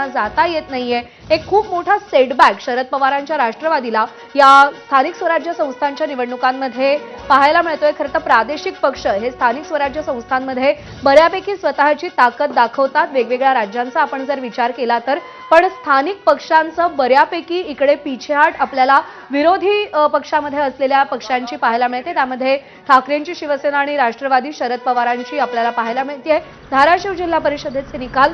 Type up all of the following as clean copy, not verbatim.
जाता येत नाहीये। एक खूप मोठा सेटबॅक शरद पवारांच्या राष्ट्रवादीला या स्थानिक स्वराज्य संस्थांच्या निवडणुकांमध्ये पाहायला मिळतोय। खरं तर प्रादेशिक पक्ष हे स्थानिक स्वराज्य संस्थांमध्ये बऱ्यापैकी स्वतःची ताकद दाखवतात वेगवेगळ्या राज्यांचा आपण जर विचार केला तर, पण स्थानिक पक्षांचं बऱ्यापैकी इकडे पिछेहाट आपल्याला विरोधी पक्षामध्ये असलेल्या पक्षांची पाहायला मिळते। त्यामध्ये ठाकरेंची शिवसेना आणि राष्ट्रवादी शरद पवारांची आपल्याला पाहायला मिळते। धाराशिव जिल्हा परिषदेचे निकाल,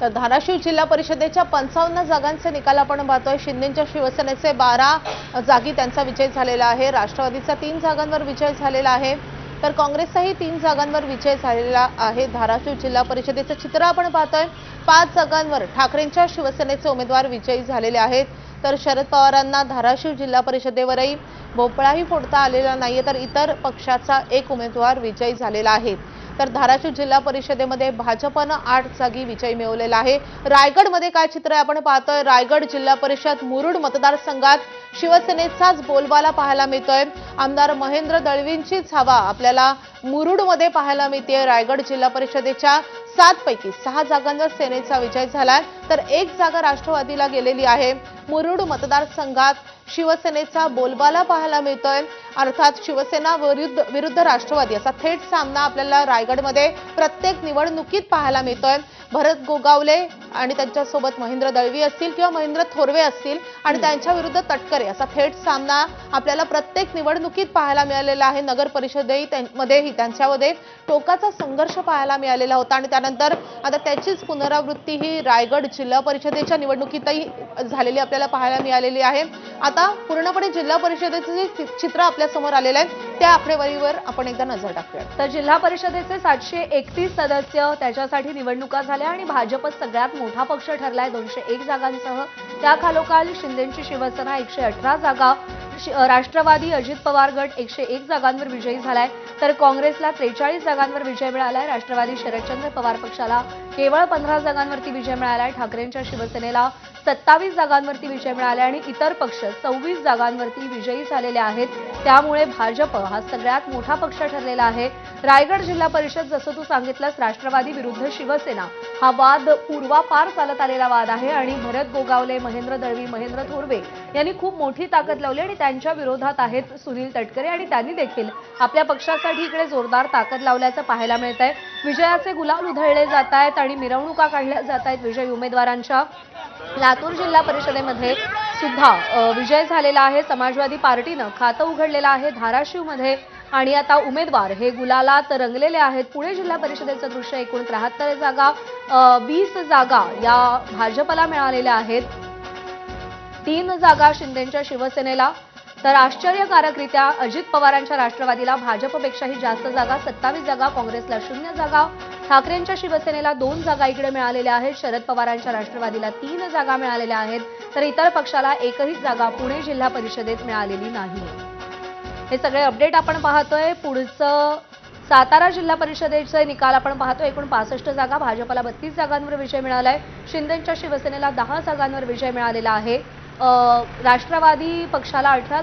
तर धाराशिव जिल्हा परिषदेच्या 55 जागांचे निकाल आपण पाहतोय। शिंदेच्या शिवसेनेचे 12 जागी त्यांचा विजय झालेला आहे। राष्ट्रवादीचा 3 जागांवर विजय झालेला आहे, तर काँग्रेसचाही 3 जागांवर विजय झालेला आहे। धाराशिव जिल्हा परिषदेचे चित्र आपण पाहतोय। 5 जागांवर ठाकरेंच्या शिवसेनेचे उमेदवार विजयी झालेले आहेत, तर शरद पवारांना धाराशिव जिल्हा परिषदेवरही भोपळाही फोडता आलेला नाहीये, तर इतर पक्षाचा एक उमेदवार विजयी झालेला आहे। तर धाराशिव जिल्हा परिषदेमध्ये भाजपनं 8 जागी विजय मिळवलेला आहे। रायगडमध्ये काय चित्र आहे आपण पाहतोय। रायगड जिल्हा परिषद मुरुड मतदारसंघात शिवसेनेचाच बोलबाला पाहायला मिळतोय। आमदार महेंद्र दळवींचीच हवा आपल्याला मुरुडमध्ये पाहायला मिळते। रायगड जिल्हा परिषदेच्या 7 पैकी 6 जागांवर सेनेचा विजय झालाय, तर 1 जागा राष्ट्रवादीला गेलेली आहे। मुरुड मतदारसंघात शिवसेनेचा बोलबाला पाहायला मिळतोय, अर्थात शिवसेना विरुद्ध राष्ट्रवादी असा थेट सामना आपल्याला रायगडमध्ये प्रत्येक निवडणुकीत पाहायला मिळतोय। भरत गोगावले आणि त्यांच्यासोबत महेंद्र दळवी असतील किंवा महेंद्र थोरवे असतील आणि त्यांच्या विरुद्ध तटकरे असा थेट सामना आपल्याला प्रत्येक निवडणुकीत पाहायला मिळालेला आहे। नगर परिषदेमध्येही त्यांच्यामध्ये टोकाचा संघर्ष पाहायला मिळालेला होता आणि त्यानंतर आता त्याचीच पुनरावृत्ती ही रायगड जिल्हा परिषदेच्या निवडणुकीतही झालेली आपल्याला पाहायला मिळालेली आहे। आता पूर्णपणे जिल्हा परिषदेचे जे चित्र आपल्या समोर आलेलं आहे त्या आकडेवारीवर आपण एकदा नजर टाकूया। तर जिल्हा परिषदेचे 731 सदस्य त्याच्यासाठी निवडणुका झाल्या आणि भाजप सगळ्यात मोठा पक्ष ठरलाय 201 जागांसह। त्याखालोखाल शिंदेची शिवसेना 118 जागा, राष्ट्रवादी अजित पवार गट 101 जागांवर विजयी झालाय, तर काँग्रेसला 43 जागांवर विजय मिळालाय। राष्ट्रवादी शरदचंद्र पवार पक्षाला केवळ 15 जागांवरती विजय मिळालाय। ठाकरेंच्या शिवसेनेला 27 जागांवरती विजय मिळाले आणि इतर पक्ष 26 जागांवरती विजयी झालेले आहेत। त्यामुळे भाजप हा सगळ्यात मोठा पक्ष ठरलेला आहे। रायगड जिल्हा परिषद जसं तू सांगितलंस, राष्ट्रवादी विरुद्ध शिवसेना हा वाद पूर्वापार चालत आलेला वाद आहे आणि भरत गोगावले, महेंद्र दळवी, महेंद्र थोरवे यांनी खूप मोठी ताकद लावली आणि त्यांच्या विरोधात आहेत सुनील तटकरे आणि त्यांनी देखील आपल्या पक्षासाठी इकडे जोरदार ताकद लावल्याचं पाहायला मिळतंय। विजयाचे गुलाल उधळले जात आहेत आणि मिरवणुका काढल्या जात आहेत विजयी उमेदवारांच्या। लातूर जिल्हा परिषदेमध्ये सुद्धा विजय झालेला आहे। समाजवादी पार्टीनं खातं उघडलेलं आहे धाराशिवमध्ये आणि आता उमेदवार हे गुलालात रंगलेले आहेत। पुणे जिल्हा परिषदेचं दृश्य, एकूण 73 जागा, 20 जागा या भाजपला मिळालेल्या आहेत, 3 जागा शिंदेच्या शिवसेनेला, तर आश्चर्यकारकरित्या अजित पवारांच्या राष्ट्रवादीला भाजपपेक्षाही जास्त जागा 27 जागा, काँग्रेसला 0 जागा, ठाकरेंच्या शिवसेनेला 2 जागा इकडे मिळालेल्या आहेत, शरद पवारांच्या राष्ट्रवादीला 3 जागा मिळालेल्या आहेत, तर इतर पक्षाला एकही जागा पुणे जिल्हा परिषदेत मिळालेली नाही। हे सगळे अपडेट आपण पाहतोय। पुढचं सातारा जिल्हा परिषदेचे निकाल आपण पाहतोय। एकूण 65 जागा, भाजपला 32 जागांवर विजय मिळालाय, शिंदेच्या शिवसेनेला 10 जागांवर विजय मिळालेला आहे, राष्ट्रवादी पक्षाला 18